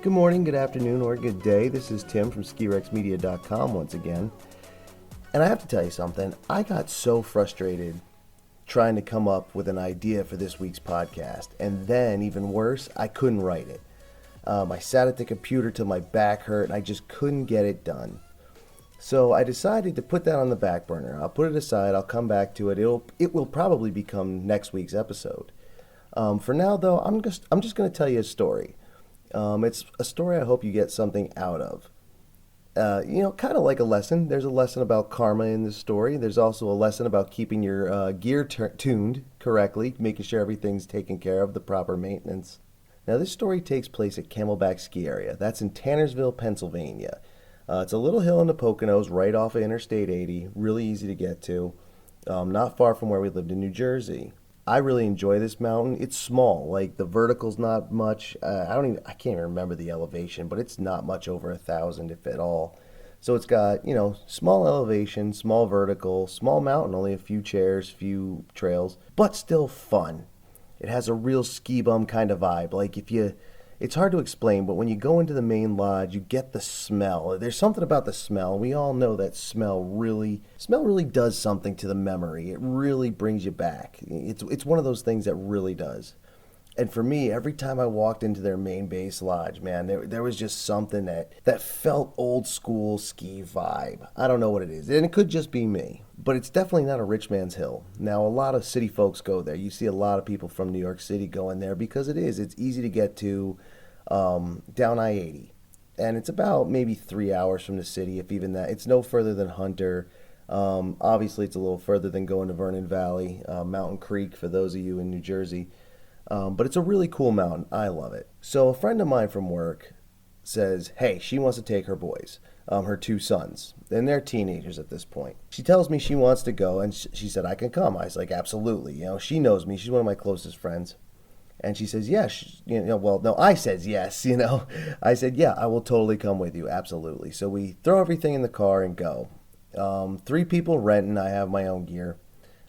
Good morning, good afternoon, or good day. This is Tim from skirexmedia.com once again. And I have to tell you something. I got so frustrated trying to come up with an idea for this week's podcast. And then, even worse, I couldn't write it. I sat at the computer till my back hurt and I just couldn't get it done. So I decided to put that on the back burner. I'll put it aside. I'll come back to it. It will probably become next week's episode. For now, though, I'm just going to tell you a story. It's a story I hope you get something out of. Kind of like a lesson. There's a lesson about karma in this story. There's also a lesson about keeping your gear tuned correctly, making sure everything's taken care of, the proper maintenance. Now, this story takes place at Camelback Ski Area. That's in Tannersville, Pennsylvania. It's a little hill in the Poconos right off of Interstate 80, really easy to get to, not far from where we lived in New Jersey. I really enjoy this mountain. It's small, like the vertical's not much. I can't even remember the elevation, but it's not much over 1,000 if at all. So it's got, small elevation, small vertical, small mountain, only a few chairs, few trails, but still fun. It has a real ski bum kind of vibe. It's hard to explain, but when you go into the main lodge, you get the smell. There's something about the smell. We all know that smell really does something to the memory. It really brings you back. It's one of those things that really does. And for me, every time I walked into their main base lodge, man, there was just something that felt old school ski vibe. I don't know what it is, and it could just be me. But it's definitely not a rich man's hill. Now, a lot of city folks go there. You see a lot of people from New York City going there because it's easy to get to down I-80. And it's about maybe 3 hours from the city, if even that. It's no further than Hunter. Obviously, it's a little further than going to Vernon Valley, Mountain Creek, for those of you in New Jersey. But it's a really cool mountain. I love it. So a friend of mine from work says, hey, she wants to take her boys, her 2 sons, and they're teenagers at this point. She tells me she wants to go, and she said, I can come. I was like, absolutely. She knows me. She's one of my closest friends. And she says, yes. I said yes, I said, yeah, I will totally come with you. Absolutely. So we throw everything in the car and go. 3 people renting. I have my own gear.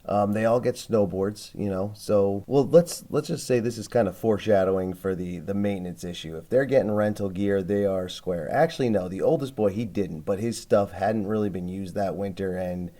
They all get snowboards, so, let's just say this is kind of foreshadowing for the maintenance issue. If they're getting rental gear, they are square. Actually, no, the oldest boy, he didn't, but his stuff hadn't really been used that winter, and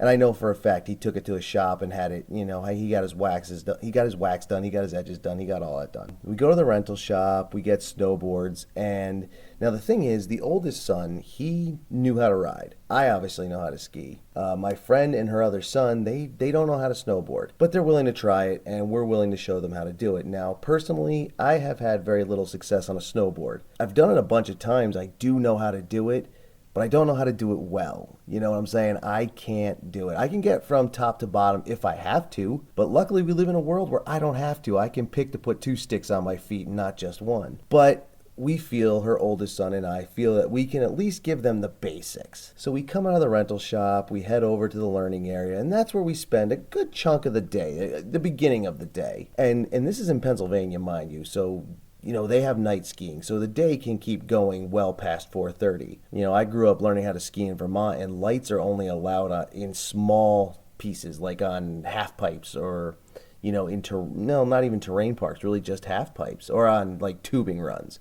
I know for a fact he took it to a shop and had it, he got his waxes done, he got his wax done, he got his edges done, he got all that done. We go to the rental shop, we get snowboards, and now the thing is, the oldest son, he knew how to ride. I obviously know how to ski. My friend and her other son, they don't know how to snowboard, but they're willing to try it, and we're willing to show them how to do it. Now, personally, I have had very little success on a snowboard. I've done it a bunch of times. I do know how to do it, but I don't know how to do it well. You know what I'm saying? I can't do it. I can get from top to bottom if I have to, but luckily we live in a world where I don't have to. I can pick to put 2 sticks on my feet and not just one. But we feel, her oldest son and I feel, that we can at least give them the basics. So we come out of the rental shop, we head over to the learning area, and that's where we spend a good chunk of the day, the beginning of the day. And this is in Pennsylvania, mind you, so they have night skiing, so the day can keep going well past 4:30. I grew up learning how to ski in Vermont, and lights are only allowed in small pieces, like on half pipes, or, not even terrain parks, really just half pipes, or on like tubing runs.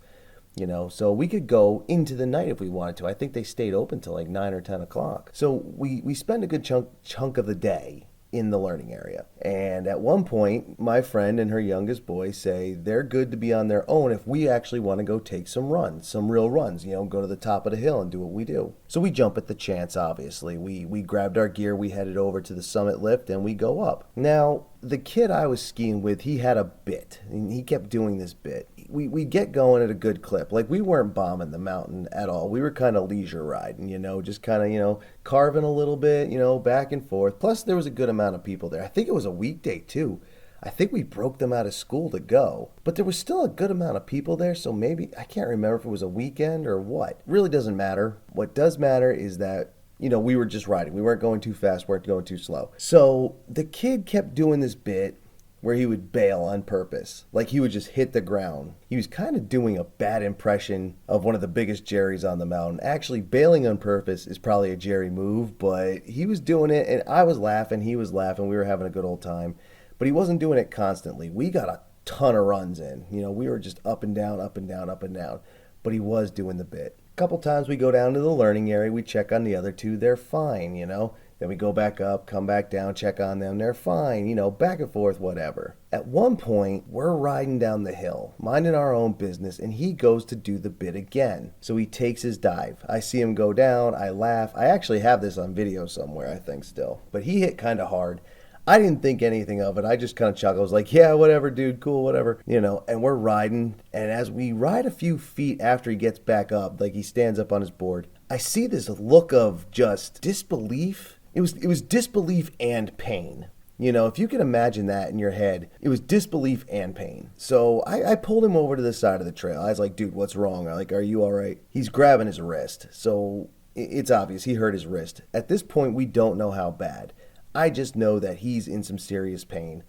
So we could go into the night if we wanted to. I think they stayed open till like 9 or 10 o'clock. So we spend a good chunk of the day in the learning area. And at one point, my friend and her youngest boy say they're good to be on their own if we actually want to go take some runs, some real runs, go to the top of the hill and do what we do. So we jump at the chance, obviously. We grabbed our gear, we headed over to the summit lift, and we go up. Now, the kid I was skiing with, he had a bit, and he kept doing this bit. We get going at a good clip. Like, we weren't bombing the mountain at all. We were kind of leisure riding, just kind of, carving a little bit, back and forth. Plus, there was a good amount of people there. I think it was a weekday, too. I think we broke them out of school to go. But there was still a good amount of people there, so maybe, I can't remember if it was a weekend or what. It really doesn't matter. What does matter is that we were just riding. We weren't going too fast, weren't going too slow. So the kid kept doing this bit where he would bail on purpose. Like, he would just hit the ground. He was kind of doing a bad impression of one of the biggest Jerrys on the mountain. Actually, bailing on purpose is probably a Jerry move, but he was doing it, and I was laughing, he was laughing, we were having a good old time. But he wasn't doing it constantly. We got a ton of runs in. We were just up and down, up and down, up and down. But he was doing the bit. A couple times we go down to the learning area, we check on the other two, they're fine, Then we go back up, come back down, check on them, they're fine, back and forth, whatever. At one point, we're riding down the hill, minding our own business, and he goes to do the bit again. So he takes his dive. I see him go down, I laugh. I actually have this on video somewhere, I think still. But he hit kind of hard. I didn't think anything of it. I just kind of chuckled. I was like, yeah, whatever, dude, cool, whatever. And we're riding. And as we ride a few feet after he gets back up, like he stands up on his board, I see this look of just disbelief. It was disbelief and pain. If you can imagine that in your head, it was disbelief and pain. So I pulled him over to the side of the trail. I was like, dude, what's wrong? I'm like, are you all right? He's grabbing his wrist. So it's obvious he hurt his wrist. At this point, we don't know how bad. I just know that he's in some serious pain.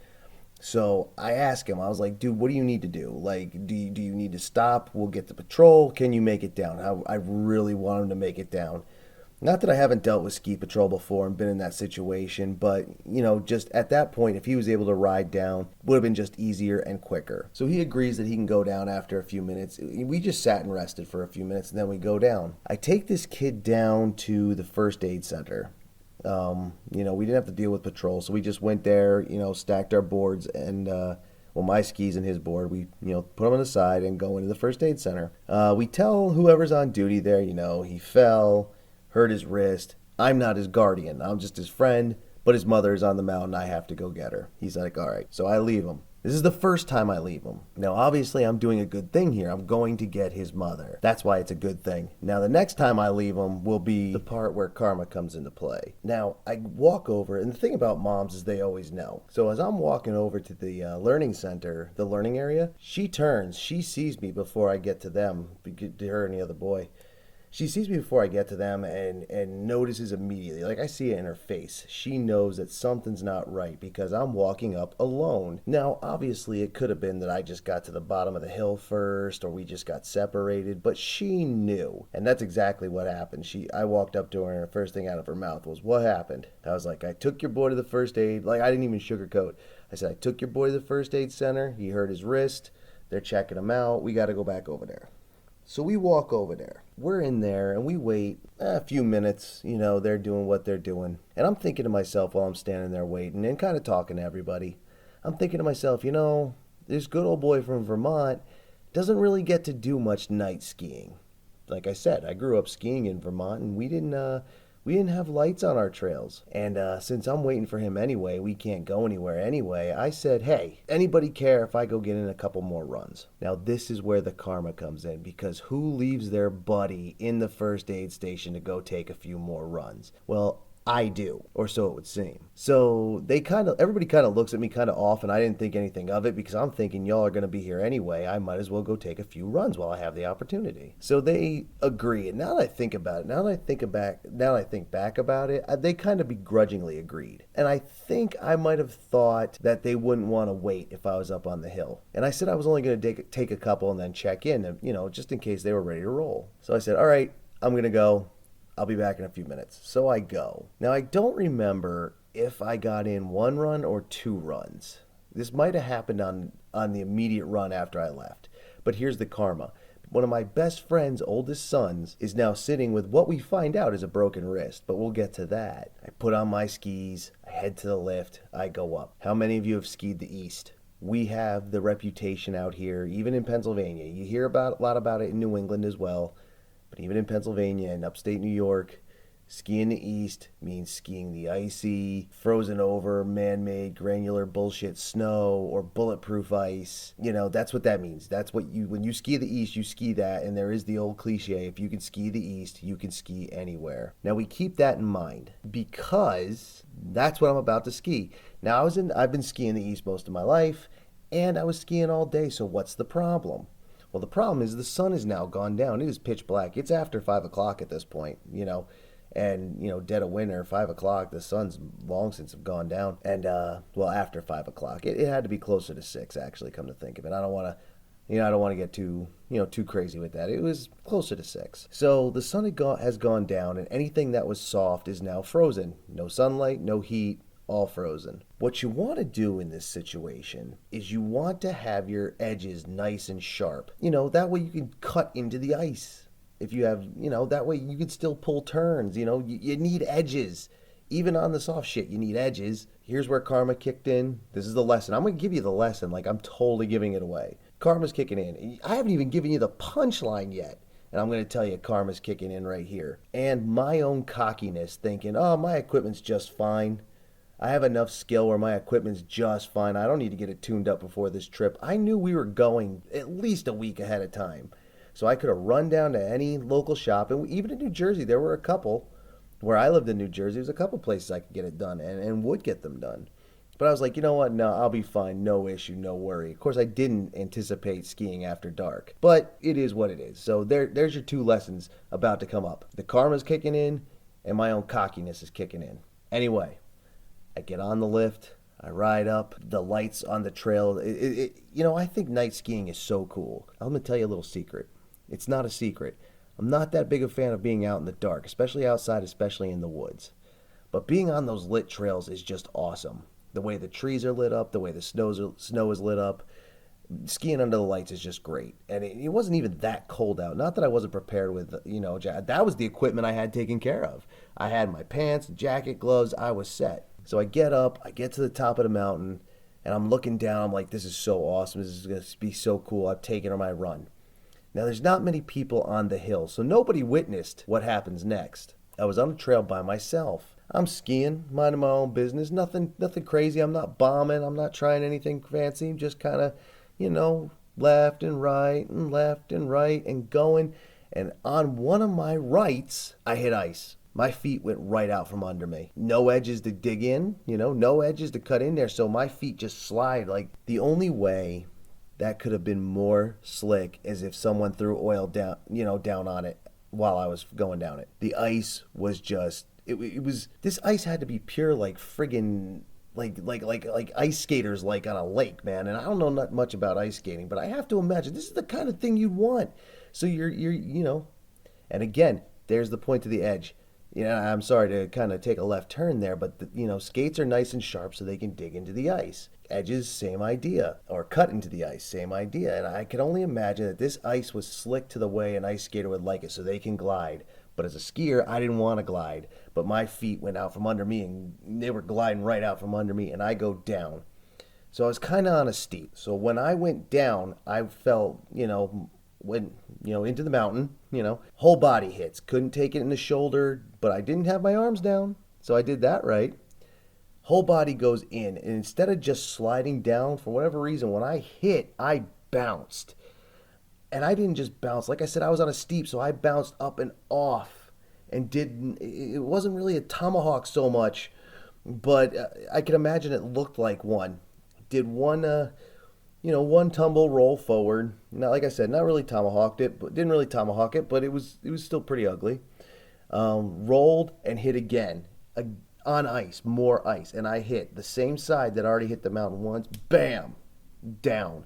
So I asked him, I was like, dude, what do you need to do? Like, do you need to stop? We'll get the patrol. Can you make it down? I really want him to make it down. Not that I haven't dealt with ski patrol before and been in that situation, but, just at that point, if he was able to ride down, would have been just easier and quicker. So he agrees that he can go down after a few minutes. We just sat and rested for a few minutes, and then we go down. I take this kid down to the first aid center. We didn't have to deal with patrol, so we just went there, stacked our boards and, my skis and his board, we, put them on the side and go into the first aid center. We tell whoever's on duty there, he fell, hurt his wrist. I'm not his guardian. I'm just his friend, but his mother is on the mountain. I have to go get her. He's like, all right. So I leave him. This is the first time I leave him. Now, obviously, I'm doing a good thing here. I'm going to get his mother. That's why it's a good thing. Now, the next time I leave him will be the part where karma comes into play. Now, I walk over, and the thing about moms is they always know. So as I'm walking over to the learning center, the learning area, she turns. She sees me before I get to them, to her and the other boy. She sees me before I get to them and notices immediately, like I see it in her face. She knows that something's not right because I'm walking up alone. Now, obviously, it could have been that I just got to the bottom of the hill first or we just got separated, but she knew. And that's exactly what happened. I walked up to her and the first thing out of her mouth was, what happened? I was like, I took your boy to the first aid. Like, I didn't even sugarcoat. I said, I took your boy to the first aid center. He hurt his wrist. They're checking him out. We got to go back over there. So we walk over there. We're in there and we wait a few minutes. They're doing what they're doing. And I'm thinking to myself while I'm standing there waiting and kind of talking to everybody. I'm thinking to myself, this good old boy from Vermont doesn't really get to do much night skiing. Like I said, I grew up skiing in Vermont and we didn't have lights on our trails. And since I'm waiting for him anyway, we can't go anywhere anyway, I said, hey, anybody care if I go get in a couple more runs? Now, this is where the karma comes in, because who leaves their buddy in the first aid station to go take a few more runs? Well, I do, or so it would seem. So everybody kind of looks at me kind of off, and I didn't think anything of it because I'm thinking y'all are going to be here anyway. I might as well go take a few runs while I have the opportunity. So they agree, and now that I think back about it, they kind of begrudgingly agreed. And I think I might have thought that they wouldn't want to wait if I was up on the hill. And I said I was only going to take a couple and then check in, just in case they were ready to roll. So I said, all right, I'm going to go. I'll be back in a few minutes. So I go. Now, I don't remember if I got in one run or two runs. This might have happened on the immediate run after I left. But here's the karma. one of my best friend's oldest sons is now sitting with what we find out is a broken wrist, but we'll get to that. I put on my skis, I head to the lift, I go up. How many of you have skied the East? We have the reputation out here, even in Pennsylvania. You hear a lot about it in New England as well, but even in Pennsylvania and upstate New York, skiing the East means skiing the icy, frozen over, man-made, granular bullshit snow or bulletproof ice. You know, that's what that means. That's what when you ski the East, you ski that, and there is the old cliche, if you can ski the East, you can ski anywhere. Now, we keep that in mind because that's what I'm about to ski. Now, I've been skiing the East most of my life, and I was skiing all day, so what's the problem? Well, the problem is the sun has now gone down. It is pitch black. It's after 5 o'clock at this point, and dead of winter, 5 o'clock, the sun's long since have gone down. And after 5 o'clock, it had to be closer to 6, actually, come to think of it. I don't want to get too crazy with that. It was closer to 6. So the sun has gone down, and anything that was soft is now frozen. No sunlight, no heat, all frozen. What you want to do in this situation is you want to have your edges nice and sharp. That way you can cut into the ice. If you have, that way you can still pull turns. You need edges. Even on the soft shit, you need edges. Here's where karma kicked in. This is the lesson. I'm going to give you the lesson like I'm totally giving it away. Karma's kicking in. I haven't even given you the punchline yet. And I'm going to tell you karma's kicking in right here. And my own cockiness thinking, oh, my equipment's just fine. I have enough skill where my equipment's just fine. I don't need to get it tuned up before this trip. I knew we were going at least a week ahead of time. So I could have run down to any local shop. And even in New Jersey, there were a couple. Where I lived in New Jersey, there was a couple places I could get it done and would get them done. But I was like, you know what? No, I'll be fine. No issue, no worry. Of course, I didn't anticipate skiing after dark. But it is what it is. So there's your 2 lessons about to come up. The karma's kicking in, and my own cockiness is kicking in. Anyway, I get on the lift. I ride up. The lights on the trail. I think night skiing is so cool. I'm going to tell you a little secret. It's not a secret. I'm not that big a fan of being out in the dark, especially outside, especially in the woods. But being on those lit trails is just awesome. The way the trees are lit up, the way the snow is lit up. Skiing under the lights is just great. And it wasn't even that cold out. Not that I wasn't prepared with, that was the equipment I had taken care of. I had my pants, jacket, gloves. I was set. So I get up, I get to the top of the mountain, and I'm looking down. I'm like, this is so awesome. This is going to be so cool. I've taken my run. Now, there's not many people on the hill, so nobody witnessed what happens next. I was on a trail by myself. I'm skiing, minding my own business, nothing crazy. I'm not bombing. I'm not trying anything fancy. I'm just kind of, left and right and going. And on one of my rights, I hit ice. My feet went right out from under me. No edges to dig in, no edges to cut in there. So my feet just slide. Like the only way that could have been more slick as if someone threw oil down on it while I was going down it. The ice was just, it was, this ice had to be pure like friggin' like ice skaters like on a lake, man. And I don't know not much about ice skating, but I have to imagine this is the kind of thing you'd want. So you're and again, there's the point to the edge. I'm sorry to kind of take a left turn there, but skates are nice and sharp so they can dig into the ice. Edges, same idea. Or cut into the ice, same idea. And I can only imagine that this ice was slick to the way an ice skater would like it so they can glide. But as a skier, I didn't want to glide. But my feet went out from under me and they were gliding right out from under me and I go down. So I was kind of on a steep. So when I went down, I felt, went, into the mountain, whole body hits. Couldn't take it in the shoulder, but I didn't have my arms down. So I did that right. Whole body goes in, and instead of just sliding down, for whatever reason, when I hit, I bounced. And I didn't just bounce. Like I said, I was on a steep, so I bounced up and off. And it wasn't really a tomahawk so much, but I can imagine it looked like one. Did one tumble roll forward. Not, like I said, not really tomahawked it, but didn't really tomahawk it, but it was still pretty ugly. Rolled and hit again. On ice, more ice, and I hit the same side that already hit the mountain once, bam, down.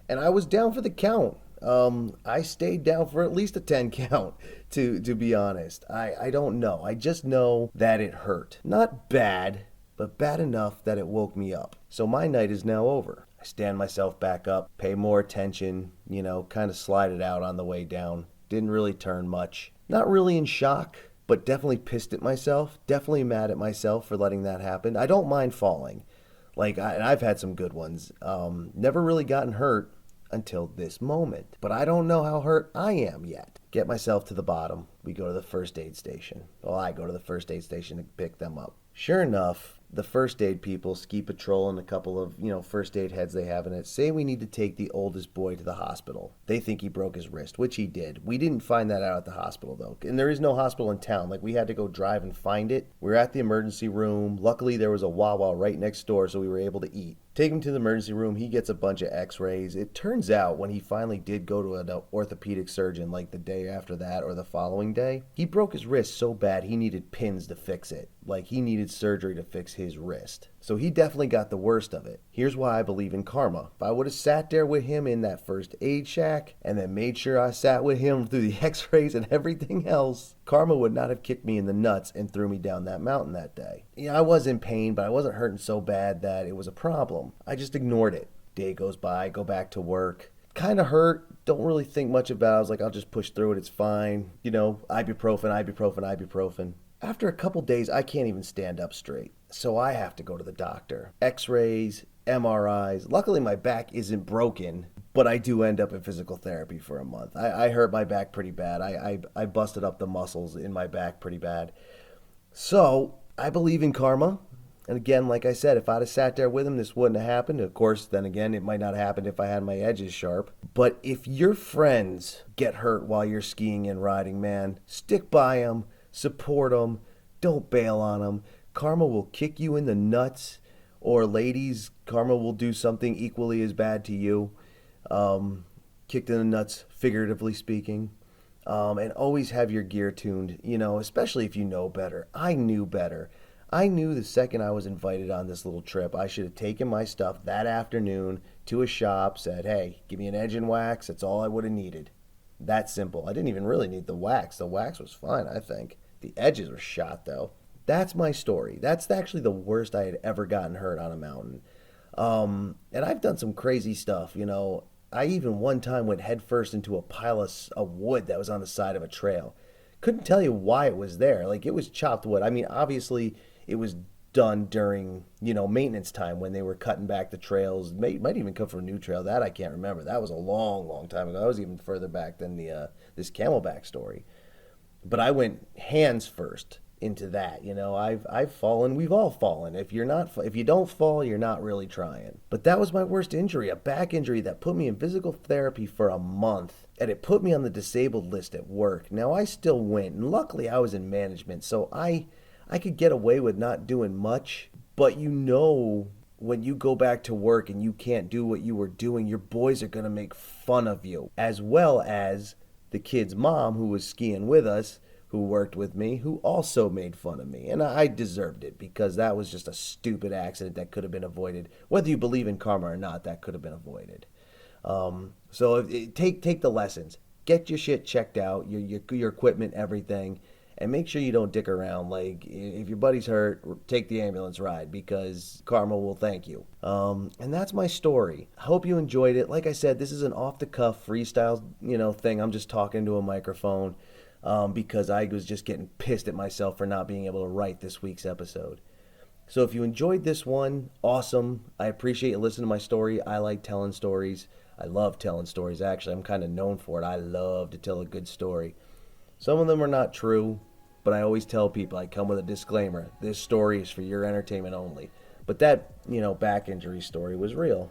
And I was down for the count. I stayed down for at least a 10 count, to be honest. I don't know. I just know that it hurt. Not bad, but bad enough that it woke me up. So my night is now over. I stand myself back up, pay more attention, kind of slide it out on the way down. Didn't really turn much. Not really in shock, but definitely pissed at myself. Definitely mad at myself for letting that happen. I don't mind falling. And I've had some good ones. Never really gotten hurt until this moment. But I don't know how hurt I am yet. Get myself to the bottom. We go to the first aid station. Well, I go to the first aid station to pick them up. Sure enough, the first aid people, ski patrol and a couple of, first aid heads they have in it, say we need to take the oldest boy to the hospital. They think he broke his wrist, which he did. We didn't find that out at the hospital, though. And there is no hospital in town. We had to go drive and find it. We were at the emergency room. Luckily, there was a Wawa right next door, so we were able to eat. Take him to the emergency room. He gets a bunch of x-rays. It turns out when he finally did go to an orthopedic surgeon, the day after that or the following day, he broke his wrist so bad he needed pins to fix it. He needed surgery to fix his wrist. So he definitely got the worst of it. Here's why I believe in karma. If I would have sat there with him in that first aid shack and then made sure I sat with him through the x-rays and everything else, karma would not have kicked me in the nuts and threw me down that mountain that day. I was in pain, but I wasn't hurting so bad that it was a problem. I just ignored it. Day goes by, go back to work. Kind of hurt, don't really think much about it. I was like, I'll just push through it, it's fine. Ibuprofen. After a couple days, I can't even stand up straight. So I have to go to the doctor. X-rays, MRIs. Luckily, my back isn't broken, but I do end up in physical therapy for a month. I hurt my back pretty bad. I busted up the muscles in my back pretty bad. So I believe in karma. And again, like I said, if I'd have sat there with him, this wouldn't have happened. Of course, then again, it might not have happened if I had my edges sharp. But if your friends get hurt while you're skiing and riding, man, stick by them, support them, don't bail on them. Karma will kick you in the nuts. Or ladies, karma will do something equally as bad to you. Kicked in the nuts, figuratively speaking. And always have your gear tuned, especially if you know better. I knew better. I knew the second I was invited on this little trip, I should have taken my stuff that afternoon to a shop, said, hey, give me an edge and wax. That's all I would have needed. That simple. I didn't even really need the wax. The wax was fine, I think. The edges were shot, though. That's my story. That's actually the worst I had ever gotten hurt on a mountain. And I've done some crazy stuff, I even one time went headfirst into a pile of wood that was on the side of a trail. Couldn't tell you why it was there. It was chopped wood. I mean, obviously, it was done during, maintenance time when they were cutting back the trails. Might even come from a new trail. That I can't remember. That was a long, long time ago. That was even further back than this Camelback story. But I went hands first into that. I've fallen. We've all fallen. If you don't fall, you're not really trying. But that was my worst injury, a back injury that put me in physical therapy for a month. And it put me on the disabled list at work. Now, I still went. And luckily, I was in management. So I could get away with not doing much. But when you go back to work and you can't do what you were doing, your boys are going to make fun of you. As well as the kid's mom, who was skiing with us, who worked with me, who also made fun of me. And I deserved it because that was just a stupid accident that could have been avoided. Whether you believe in karma or not, that could have been avoided. So take the lessons. Get your shit checked out, your equipment, everything, and make sure you don't dick around. If your buddy's hurt, take the ambulance ride because karma will thank you. And that's my story. I hope you enjoyed it. Like I said, this is an off-the-cuff freestyle, thing. I'm just talking to a microphone. Because I was just getting pissed at myself for not being able to write this week's episode. So if you enjoyed this one, awesome. I appreciate you listening to my story. I like telling stories. I love telling stories, actually. I'm kind of known for it. I love to tell a good story. Some of them are not true, but I always tell people, I come with a disclaimer. This story is for your entertainment only. But that, back injury story was real.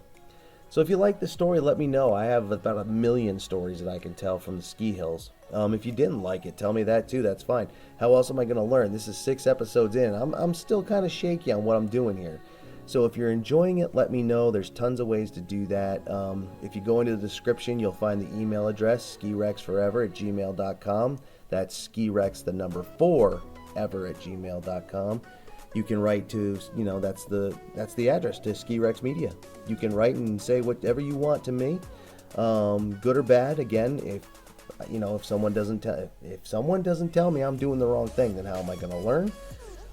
So if you like the story, let me know. I have about 1 million stories that I can tell from the ski hills. If you didn't like it, tell me that too. That's fine. How else am I going to learn? This is 6 episodes in. I'm still kind of shaky on what I'm doing here. So if you're enjoying it, let me know. There's tons of ways to do that. If you go into the description, you'll find the email address, skirexforever@gmail.com. That's skirex, the number 4, ever@gmail.com. You can write to, that's the address to Ski Rex Media. You can write and say whatever you want to me, good or bad. Again, if someone doesn't tell me I'm doing the wrong thing, then how am I going to learn?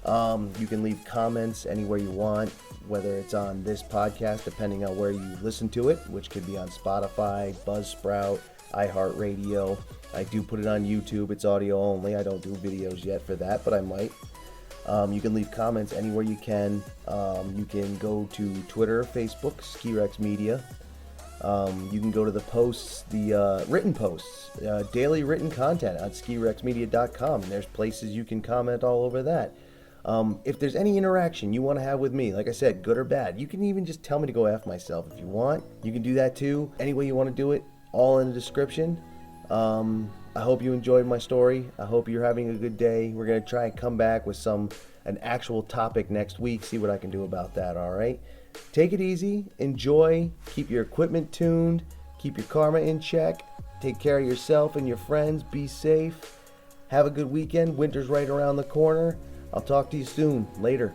You can leave comments anywhere you want, whether it's on this podcast, depending on where you listen to it, which could be on Spotify, Buzzsprout, iHeartRadio. I do put it on YouTube. It's audio only. I don't do videos yet for that, but I might. You can leave comments anywhere you can. You can go to Twitter, Facebook, SkiRex Media. You can go to the posts, the written posts, daily written content on skirexmedia.com. And there's places you can comment all over that. If there's any interaction you want to have with me, like I said, good or bad, you can even just tell me to go F myself if you want. You can do that too. Any way you want to do it, all in the description. I hope you enjoyed my story. I hope you're having a good day. We're going to try and come back with an actual topic next week, see what I can do about that, all right? Take it easy, enjoy, keep your equipment tuned, keep your karma in check, take care of yourself and your friends, be safe, have a good weekend. Winter's right around the corner. I'll talk to you soon. Later.